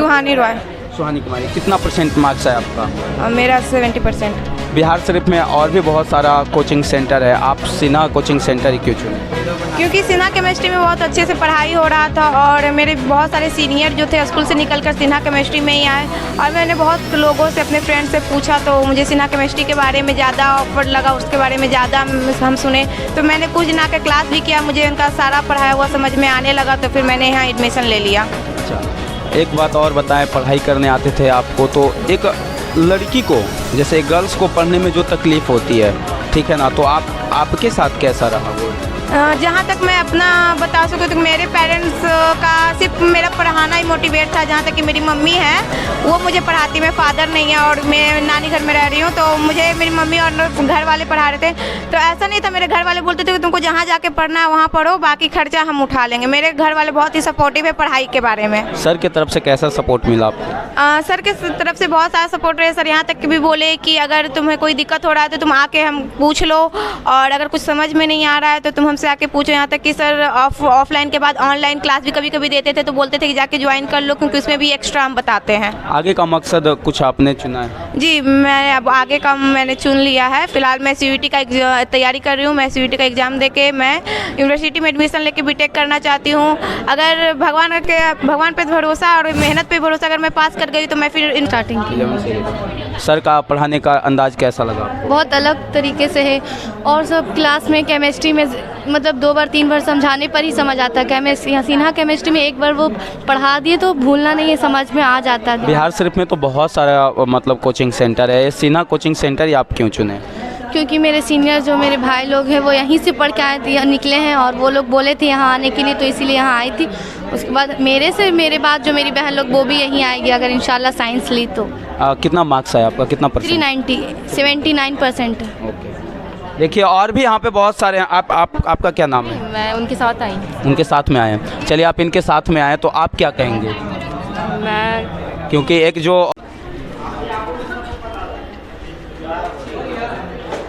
सुहानी रॉय। सुहानी कुमारी, कितना percent marks है आपका? मेरा 70%। बिहार शरीफ में और भी बहुत सारा कोचिंग सेंटर है, आप सिन्हा कोचिंग सेंटर ही क्यों चुने? क्योंकि सिन्हा केमिस्ट्री में बहुत अच्छे से पढ़ाई हो रहा था और मेरे बहुत सारे सीनियर जो थे स्कूल से निकलकर सिन्हा केमिस्ट्री में ही आए और मैंने बहुत लोगों से, अपने फ्रेंड से पूछा तो मुझे सिन्हा केमिस्ट्री के बारे में ज़्यादा ऑफर लगा, उसके बारे में ज़्यादा हम सुने तो मैंने कुछ दिन आकर क्लास भी किया, मुझे उनका सारा पढ़ाया हुआ समझ में आने लगा तो फिर मैंने यहाँ एडमिशन ले लिया। अच्छा, एक बात और बताएं, पढ़ाई करने आते थे आपको तो एक लड़की को, जैसे गर्ल्स को पढ़ने में जो तकलीफ़ होती है, ठीक है ना, तो आपके साथ कैसा रहा वो? जहाँ तक मैं अपना बता सकूँ तो मेरे पेरेंट्स का सिर्फ मेरा पढ़ाना ही मोटिवेट था। जहाँ तक कि मेरी मम्मी है वो मुझे पढ़ाती, मैं फादर नहीं है और मैं नानी घर में रह रही हूँ तो मुझे मेरी मम्मी और घर वाले पढ़ा रहे थे। तो ऐसा नहीं था, मेरे घर वाले बोलते थे कि तुमको जहाँ जाके पढ़ना है वहाँ पढ़ो, बाकी खर्चा हम उठा लेंगे। मेरे घर वाले बहुत ही सपोर्टिव है पढ़ाई के बारे में। सर की तरफ से कैसा सपोर्ट मिला आपको? सर के तरफ से बहुत सारा सपोर्ट रहे। सर यहाँ तक कि भी बोले कि अगर तुम्हें कोई दिक्कत हो रहा है तो तुम आके हम पूछ लो और अगर कुछ समझ में नहीं आ रहा है तो तुम हमसे आके पूछो। यहाँ तक कि सर ऑफलाइन के बाद ऑनलाइन क्लास भी कभी कभी देते थे तो बोलते थे कि जाके ज्वाइन कर लो क्योंकि उसमें भी एक्स्ट्रा हम बताते हैं। आगे का मकसद कुछ आपने चुना है? जी, मैं अब आगे का मैंने चुन लिया है। फिलहाल मैं सीयूईटी का तैयारी कर रही हूँ। मैं सीयूईटी का एग्ज़ाम देके मैं यूनिवर्सिटी में एडमिशन लेके बीटेक करना चाहती हूँ। अगर भगवान पे भरोसा और मेहनत पे भरोसा अगर मैं पास कर गई तो मैं फिर स्टार्टिंग की। सर का पढ़ाने का अंदाज कैसा लगा? बहुत अलग तरीके से है और सब क्लास में केमिस्ट्री में मतलब 2 बार 3 बार समझाने पर ही समझ आता है। केमिस्ट्री सिन्हा केमिस्ट्री में एक बार वो पढ़ा दिए तो भूलना नहीं है, समझ में आ जाता है। बिहार शरीफ में तो बहुत सारा मतलब कोचिंग सेंटर है, सिन्हा कोचिंग सेंटर ही आप क्यों चुने? क्योंकि मेरे सीनियर जो मेरे भाई लोग हैं वो यहीं से पढ़ के आए थे, निकले हैं और वो लोग बोले थे यहाँ आने के लिए तो इसीलिए यहाँ आई थी। उसके बाद मेरे बाद जो मेरी बहन लोग वो भी यहीं आएगी अगर इंशाल्लाह साइंस ली तो। कितना मार्क्स है आपका, कितना परसेंट? 390, 79%। ओके, देखिए और भी यहाँ पे बहुत सारे हैं। आपका क्या नाम है? मैं उनके साथ आई हूँ। उनके साथ में आए हैं, चलिए आप इनके साथ में आए तो आप क्या कहेंगे? मैं क्योंकि एक जो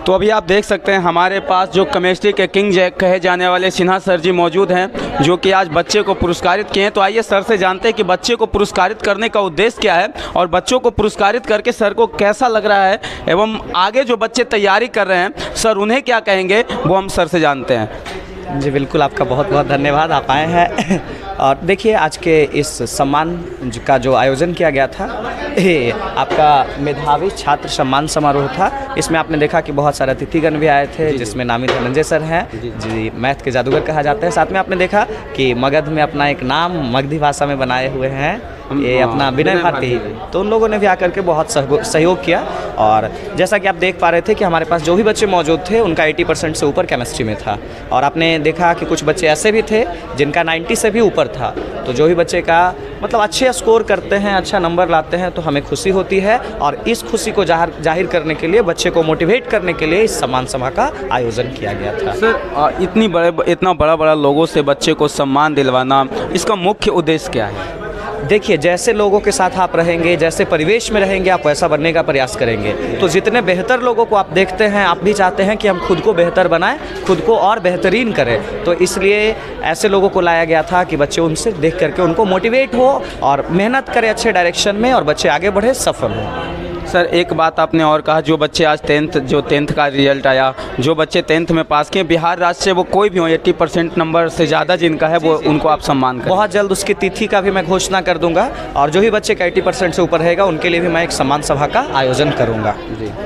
तो अभी आप देख सकते हैं हमारे पास जो केमिस्ट्री के किंग कहे जाने वाले सिन्हा सर जी मौजूद हैं जो कि आज बच्चे को पुरस्कारित किए हैं। तो आइए सर से जानते हैं कि बच्चे को पुरस्कारित करने का उद्देश्य क्या है और बच्चों को पुरस्कारित करके सर को कैसा लग रहा है एवं आगे जो बच्चे तैयारी कर रहे हैं सर उन्हें क्या कहेंगे वो हम सर से जानते हैं। जी बिल्कुल, आपका बहुत बहुत धन्यवाद, आप आए हैं। और देखिए आज के इस सम्मान का जो आयोजन किया गया था ये आपका मेधावी छात्र सम्मान समारोह था। इसमें आपने देखा कि बहुत सारे अतिथिगण भी आए थे जिसमें नामी धनंजय सर हैं जी, मैथ के जादूगर कहा जाते हैं। साथ में आपने देखा कि मगध में अपना एक नाम मगधी भाषा में बनाए हुए हैं ये अपना विनय भारती, तो उन लोगों ने भी आकर के बहुत सहयोग किया। और जैसा कि आप देख पा रहे थे कि हमारे पास जो भी बच्चे मौजूद थे उनका 80% से ऊपर केमिस्ट्री में था और आपने देखा कि कुछ बच्चे ऐसे भी थे जिनका 90 से भी ऊपर था। तो जो भी बच्चे का मतलब अच्छे स्कोर करते हैं, अच्छा नंबर लाते हैं तो हमें खुशी होती है और इस खुशी को जाहिर करने के लिए, बच्चे को मोटिवेट करने के लिए इस सम्मान सभा का आयोजन किया गया था। सर इतना बड़ा लोगों से बच्चे को सम्मान दिलवाना, इसका मुख्य उद्देश्य क्या है? देखिए जैसे लोगों के साथ आप रहेंगे, जैसे परिवेश में रहेंगे, आप वैसा बनने का प्रयास करेंगे। तो जितने बेहतर लोगों को आप देखते हैं, आप भी चाहते हैं कि हम खुद को बेहतर बनाएं, खुद को और बेहतरीन करें। तो इसलिए ऐसे लोगों को लाया गया था कि बच्चे उनसे देख करके उनको मोटिवेट हो और मेहनत करें अच्छे डायरेक्शन में और बच्चे आगे बढ़े, सफल हों। सर एक बात आपने और कहा, जो बच्चे आज टेंथ का रिजल्ट आया, जो बच्चे 10th में पास किए बिहार राज्य से, वो कोई भी हो 80% नंबर से ज़्यादा जिनका है वो उनको आप सम्मान करें। बहुत जल्द उसकी तिथि का भी मैं घोषणा कर दूंगा और जो भी बच्चे का 80% से ऊपर रहेगा उनके लिए भी मैं एक सम्मान सभा का आयोजन करूंगा।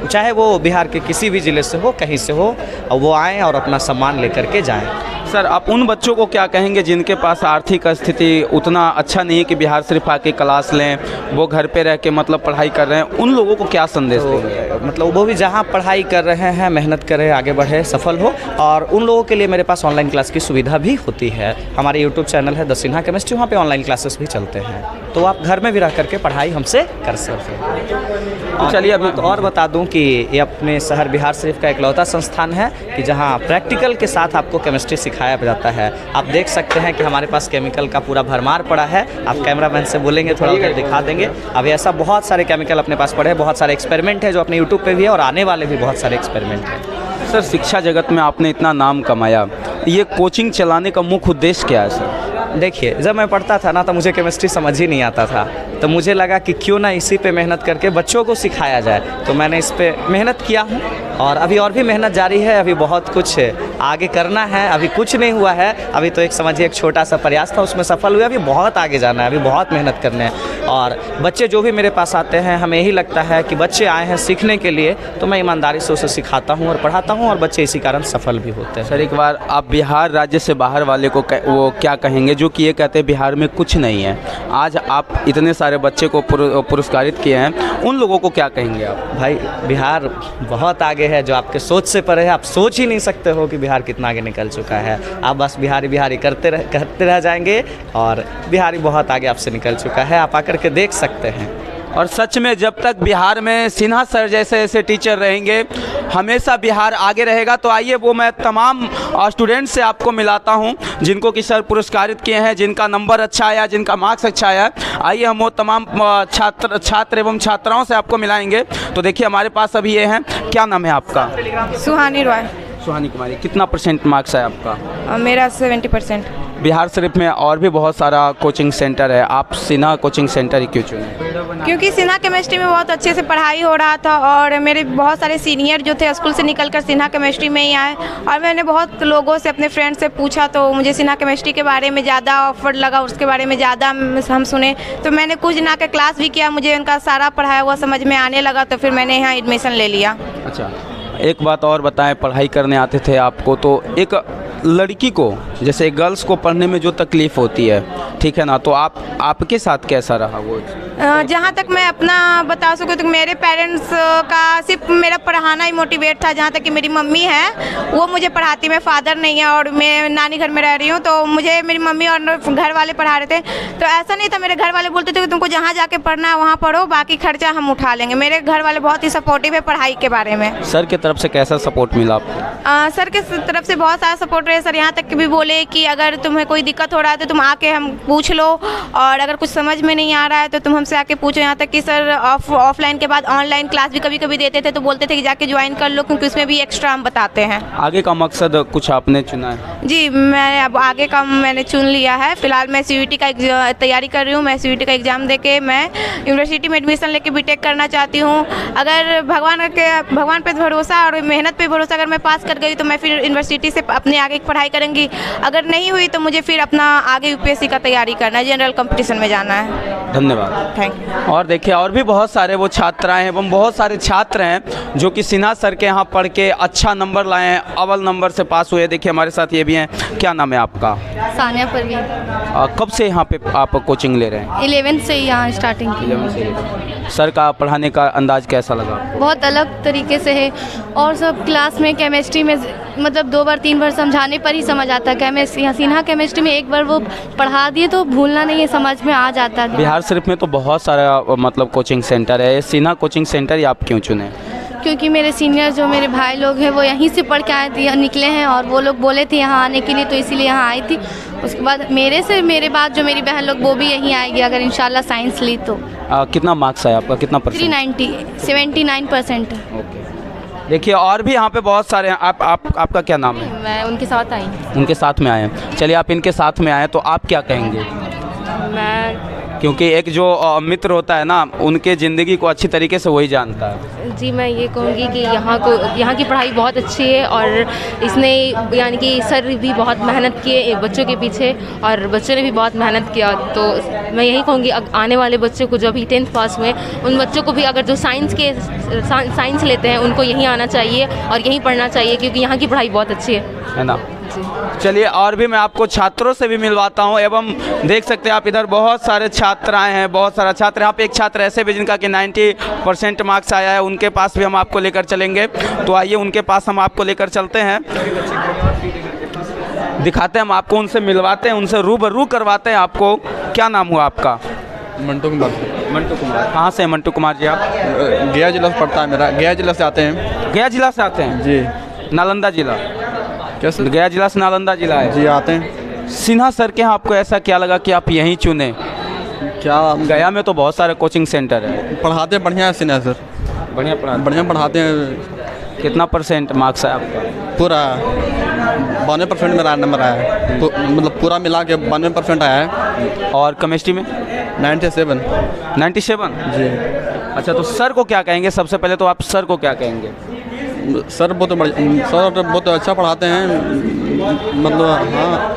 चाहे वो बिहार के किसी भी ज़िले से हो, कहीं से हो, और वो आएँ और अपना सम्मान लेकर के जाएँ। सर आप उन बच्चों को क्या कहेंगे जिनके पास आर्थिक स्थिति उतना अच्छा नहीं है कि बिहार सिर्फ आके क्लास लें, वो घर पे रह के मतलब पढ़ाई कर रहे हैं, उन लोगों को क्या संदेश देंगे? मतलब वो भी जहाँ पढ़ाई कर रहे हैं मेहनत करें, आगे बढ़े, सफल हो। और उन लोगों के लिए मेरे पास ऑनलाइन क्लास की सुविधा भी होती है। हमारे यूट्यूब चैनल है द सिन्हा केमिस्ट्री, वहाँ पे ऑनलाइन क्लासेस भी चलते हैं, तो आप घर में भी रह करके पढ़ाई हमसे कर सकते हैं। तो चलिए अभी और बता दूं कि ये अपने शहर बिहार शरीफ का इकलौता संस्थान है कि जहां प्रैक्टिकल के साथ आपको केमिस्ट्री सिखाया जाता है। आप देख सकते हैं कि हमारे पास केमिकल का पूरा भरमार पड़ा है। आप कैमरामैन से बोलेंगे थोड़ा उधर दिखा देंगे। अभी ऐसा बहुत सारे केमिकल अपने पास पड़े हैं, बहुत सारे एक्सपेरिमेंट है जो अपने यूट्यूब पे भी है और आने वाले भी बहुत सारे एक्सपेरिमेंट हैं। सर शिक्षा जगत में आपने इतना नाम कमाया, ये कोचिंग चलाने का मुख्य उद्देश्य क्या है सर? देखिए, जब मैं पढ़ता था ना तो मुझे केमिस्ट्री समझ ही नहीं आता था, तो मुझे लगा कि क्यों ना इसी पे मेहनत करके बच्चों को सिखाया जाए, तो मैंने इस पे मेहनत किया हूँ और अभी और भी मेहनत जारी है। अभी बहुत कुछ आगे करना है, अभी कुछ नहीं हुआ है, अभी तो एक समझिए एक छोटा सा प्रयास था, उसमें सफल हुए। अभी बहुत आगे जाना है, अभी बहुत मेहनत करने हैं। और बच्चे जो भी मेरे पास आते हैं, हमें यही लगता है कि बच्चे आए हैं सीखने के लिए, तो मैं ईमानदारी से उसे सिखाता हूँ और पढ़ाता हूँ और बच्चे इसी कारण सफल भी होते हैं। सर एक बार आप बिहार राज्य से बाहर वाले को वो क्या कहेंगे जो कि ये कहते हैं बिहार में कुछ नहीं है? आज आप इतने सारे बच्चे को पुरस्कारित किए हैं, उन लोगों को क्या कहेंगे आप? भाई बिहार बहुत आगे है, जो आपके सोच से परे है। आप सोच ही नहीं सकते हो कि बिहार कितना आगे निकल चुका है। आप बस बिहारी बिहारी करते रह जाएंगे और बिहारी बहुत आगे आपसे निकल चुका है, आप आकर के देख सकते हैं। और सच में जब तक बिहार में सिन्हा सर जैसे ऐसे टीचर रहेंगे, हमेशा बिहार आगे रहेगा। तो आइए वो मैं तमाम स्टूडेंट से आपको मिलाता हूं जिनको कि सर पुरस्कारित किए हैं, जिनका नंबर अच्छा आया, जिनका मार्क्स अच्छा आया। आइए हम वो तमाम छात्र एवं छात्राओं से आपको मिलाएंगे। तो देखिए हमारे पास अभी ये हैं, क्या नाम है आपका? सुहानी रॉय। सुहानी कुमारी, कितना % मार्क्स है आपका? मेरा 70%। बिहार शरीफ में और भी बहुत सारा कोचिंग सेंटर है, आप सिन्हा कोचिंग सेंटर ही क्यों चुने? क्योंकि सिन्हा केमिस्ट्री में बहुत अच्छे से पढ़ाई हो रहा था और मेरे बहुत सारे सीनियर जो थे स्कूल से निकलकर सिन्हा केमिस्ट्री में ही आए। और मैंने बहुत लोगों से, अपने फ्रेंड से पूछा तो मुझे सिन्हा केमिस्ट्री के बारे में ज़्यादा ऑफर लगा, उसके बारे में ज़्यादा हम सुने। तो मैंने कुछ दिन आकर क्लास भी किया, मुझे उनका सारा पढ़ाया हुआ समझ में आने लगा, तो फिर मैंने यहाँ एडमिशन ले लिया। अच्छा, एक बात और बताएं, पढ़ाई करने आते थे आपको, तो एक लड़की को जैसे गर्ल्स को पढ़ने में जो तकलीफ़ होती है, ठीक है ना, तो आपके साथ कैसा रहा वो? जहाँ तक मैं अपना बता सकूँ तो मेरे पेरेंट्स का सिर्फ मेरा पढ़ाना ही मोटिवेट था। जहाँ तक कि मेरी मम्मी है वो मुझे पढ़ाती, मैं फादर नहीं है और मैं नानी घर में रह रही हूँ, तो मुझे मेरी मम्मी और घर वाले पढ़ा रहे थे। तो ऐसा नहीं था, मेरे घर वाले बोलते थे कि तुमको जहाँ जाके पढ़ना है वहाँ पढ़ो, बाकी खर्चा हम उठा लेंगे। मेरे घर वाले बहुत ही सपोर्टिव है पढ़ाई के बारे में। सर की तरफ से कैसा सपोर्ट मिला आपको? सर के तरफ से बहुत सारा सपोर्ट रहे सर, यहाँ तक कि भी बोले कि अगर तुम्हें कोई दिक्कत हो रहा है तो तुम आके हम पूछ लो, और अगर कुछ समझ में नहीं आ रहा है तो तुम हमसे आके पूछो। यहाँ तक कि सर ऑफलाइन के बाद ऑनलाइन क्लास भी कभी कभी देते थे, तो बोलते थे कि जाके ज्वाइन कर लो, क्योंकि उसमें भी एक्स्ट्रा हम बताते हैं। आगे का मकसद कुछ आपने चुना है? जी, मैं अब आगे का मैंने चुन लिया है। फिलहाल मैं CUET का तैयारी कर रही हूँ। मैं CUET का एग्ज़ाम देके मैं यूनिवर्सिटी में एडमिशन लेके BTech करना चाहती हूँ। अगर भगवान पे भरोसा और मेहनत पे भरोसा अगर मैं पास कर गई तो मैं फिर यूनिवर्सिटी से अपने आगे की पढ़ाई करूँगी। अगर नहीं हुई तो मुझे फिर अपना आगे UPSC का तैयारी करना है, जनरल कंपटीशन में जाना है। धन्यवाद, थैंक यू। और देखिए और भी बहुत सारे वो छात्राएं हैं एवं बहुत सारे छात्र हैं जो कि सिन्हा सर के यहाँ पढ़ के अच्छा नंबर लाए हैं, अव्वल नंबर से पास हुए। देखिए हमारे साथ ये भी हैं, क्या नाम है आपका? सानिया परवीन। कब से यहाँ पे आप कोचिंग ले रहे हैं? 11th से यहाँ स्टार्टिंग की। 11 से। सर का पढ़ाने का अंदाज कैसा लगा? बहुत अलग तरीके से है, और सब क्लास में केमिस्ट्री में मतलब 2 बार 3 बार समझाने पर ही समझ आता है। केमिस्ट्री सिन्हा केमिस्ट्री में एक बार वो पढ़ा दिए तो भूलना नहीं है, समझ में आ जाता है। बिहार शरीफ में तो बहुत सारा मतलब कोचिंग सेंटर है, सिन्हा कोचिंग सेंटर ही आप क्यों चुने? क्योंकि मेरे सीनियर जो मेरे भाई लोग हैं वो यहीं से पढ़ के आए थे, निकले हैं, और वो लोग बोले थे यहाँ आने के लिए, तो इसीलिए यहाँ आई थी। उसके बाद मेरे बाद जो मेरी बहन लोग वो भी यहीं आएगी अगर इंशाल्लाह साइंस ली तो। कितना मार्क्स है आपका, कितना %? 79% है। ओके, देखिए और भी यहाँ पे बहुत सारे हैं। आपका क्या नाम है? मैं उनके साथ आई। उनके साथ में आए हैं, चलिए आप इनके साथ में आए तो आप क्या कहेंगे? मैं क्योंकि एक जो मित्र होता है ना, उनके ज़िंदगी को अच्छी तरीके से वही जानता है। जी, मैं ये कहूँगी कि यहाँ की पढ़ाई बहुत अच्छी है, और इसने यानी कि सर भी बहुत मेहनत किए बच्चों के पीछे, और बच्चों ने भी बहुत मेहनत किया। तो मैं यही कहूँगी आने वाले बच्चों को जो अभी 10th पास हुए, उन बच्चों को भी अगर जो साइंस लेते हैं उनको यहीं आना चाहिए और यहीं पढ़ना चाहिए, क्योंकि यहाँ की पढ़ाई बहुत अच्छी है ना। चलिए और भी मैं आपको छात्रों से भी मिलवाता हूं, एवं देख सकते हैं आप इधर बहुत सारे छात्र आए हैं, बहुत सारा छात्र। यहाँ पे एक छात्र ऐसे भी जिनका कि 90% मार्क्स आया है, उनके पास भी हम आपको लेकर चलेंगे। तो आइए उनके पास हम आपको लेकर चलते हैं, दिखाते हैं हम आपको, उनसे मिलवाते हैं, उनसे रूबरू करवाते हैं आपको। क्या नाम हुआ आपका? मंटू कुमार। मंटू कुमार, कहाँ से मंटू कुमार जी आप? गया जिला से पड़ता है मेरा, गया जिला से आते हैं। गया जिला से आते हैं जी। नालंदा जिला? कैसे? गया जिला से नालंदा जिला है जी, आते हैं। सिन्हा सर के यहाँ आपको ऐसा क्या लगा कि आप यहीं चुने? क्या गया में तो बहुत सारे कोचिंग सेंटर है। पढ़ाते बढ़िया है सिन्हा सर, बढ़िया बढ़िया पढ़ाते हैं। कितना परसेंट मार्क्स है आपका? पूरा 92% मेरा नंबर आया है, मतलब पूरा मिला के 92% आया है। और केमिस्ट्री में? 97। 97? जी। अच्छा, तो सर को क्या कहेंगे? सबसे पहले तो आप सर को क्या कहेंगे? सर बहुत अच्छा पढ़ाते हैं, मतलब हाँ।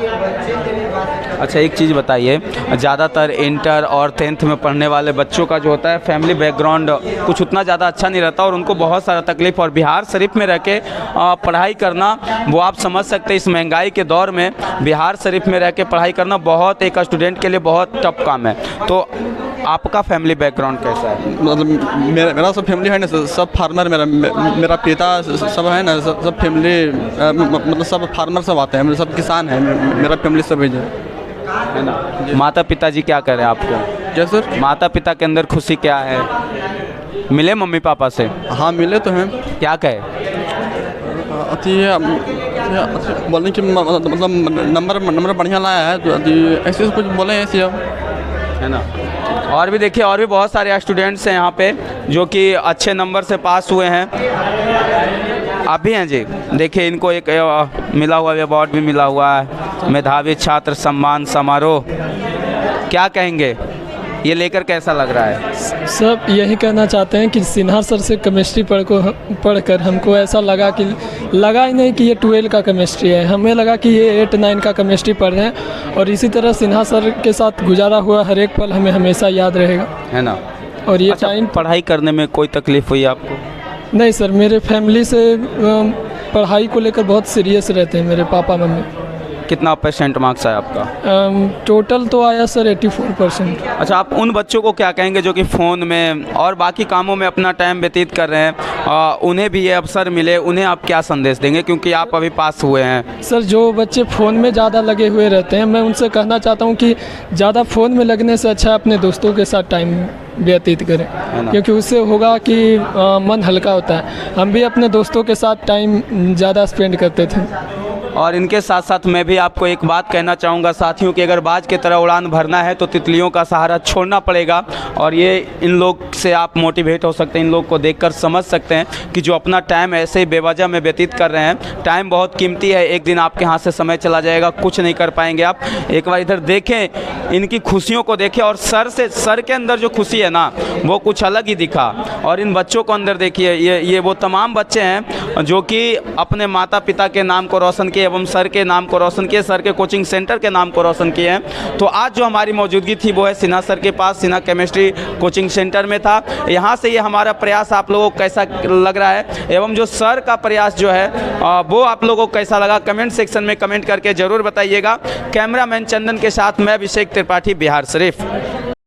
अच्छा, एक चीज़ बताइए, ज़्यादातर इंटर और 10th में पढ़ने वाले बच्चों का जो होता है फैमिली बैकग्राउंड कुछ उतना ज़्यादा अच्छा नहीं रहता और उनको बहुत सारा तकलीफ़, और बिहार शरीफ में रह के पढ़ाई करना, वो आप समझ सकते हैं इस महंगाई के दौर में बिहार शरीफ में रह के पढ़ाई करना बहुत एक स्टूडेंट के लिए बहुत टफ काम है। तो आपका फैमिली बैकग्राउंड कैसा है? मतलब मेरा सब फैमिली है ना, सब फार्मर, मेरा पिता सब है ना, सब फैमिली मतलब सब फार्मर सब आते हैं, मतलब सब किसान हैं, मेरा फैमिली सब है ना। माता पिता जी क्या करें आपको? क्या सर? माता पिता के अंदर खुशी क्या है? मिले मम्मी पापा से? हाँ मिले तो हैं। क्या कहे? बोलने की मतलब नंबर बढ़िया लाया है, तो ऐसे कुछ बोले ऐसे है ना। और भी देखिए, और भी बहुत सारे स्टूडेंट्स हैं यहाँ पे जो कि अच्छे नंबर से पास हुए हैं। आप भी हैं जी? देखिए, इनको एक मिला हुआ अवार्ड भी मिला हुआ है, मेधावी छात्र सम्मान समारोह। क्या कहेंगे, ये लेकर कैसा लग रहा है? सब यही कहना चाहते हैं कि सिन्हा सर से केमिस्ट्री पढ़कर हमको ऐसा लगा ही नहीं कि ये 12 का केमिस्ट्री है, हमें लगा कि ये 8-9 का केमिस्ट्री पढ़ रहे हैं। और इसी तरह सिन्हा सर के साथ गुजारा हुआ हर एक पल हमें हमेशा याद रहेगा, है ना। और ये अच्छा, टाइम पढ़ाई करने में कोई तकलीफ़ हुई आपको? नहीं सर, मेरे फैमिली से पढ़ाई को लेकर बहुत सीरियस रहते हैं मेरे पापा मम्मी। कितना परसेंट मार्क्स आया आपका? टोटल तो आया सर 84%। अच्छा, आप उन बच्चों को क्या कहेंगे जो कि फ़ोन में और बाकी कामों में अपना टाइम व्यतीत कर रहे हैं, उन्हें भी ये अवसर मिले, उन्हें आप क्या संदेश देंगे, क्योंकि आप अभी पास हुए हैं? सर, जो बच्चे फ़ोन में ज़्यादा लगे हुए रहते हैं, मैं उनसे कहना चाहता हूँ कि ज़्यादा फ़ोन में लगने से अच्छा अपने दोस्तों के साथ टाइम व्यतीत करें, क्योंकि उससे होगा कि मन हल्का होता है। हम भी अपने दोस्तों के साथ टाइम ज़्यादा स्पेंड करते थे। और इनके साथ साथ मैं भी आपको एक बात कहना चाहूँगा साथियों कि अगर बाज की तरह उड़ान भरना है तो तितलियों का सहारा छोड़ना पड़ेगा। और ये इन लोग से आप मोटिवेट हो सकते हैं, इन लोग को देखकर समझ सकते हैं कि जो अपना टाइम ऐसे ही बेवजह में व्यतीत कर रहे हैं। टाइम बहुत कीमती है, एक दिन आपके हाथ से समय चला जाएगा, कुछ नहीं कर पाएंगे आप। एक बार इधर देखें, इनकी खुशियों को देखें, और सर के अंदर जो खुशी है ना, वो कुछ अलग ही दिखा। और इन बच्चों को अंदर देखिए, ये वो तमाम बच्चे हैं जो कि अपने माता पिता के नाम को रोशन किए एवं सर के नाम को रोशन किए, सर के कोचिंग सेंटर के नाम को रोशन किए हैं। तो आज जो हमारी मौजूदगी थी वो है सिन्हा सर के पास, सिन्हा केमिस्ट्री कोचिंग सेंटर में था। यहाँ से ये हमारा प्रयास आप लोगों को कैसा लग रहा है, एवं जो सर का प्रयास जो है वो आप लोगों को कैसा लगा, कमेंट सेक्शन में कमेंट करके ज़रूर बताइएगा। कैमरामैन चंदन के साथ मैं अभिषेक त्रिपाठी, बिहार शरीफ।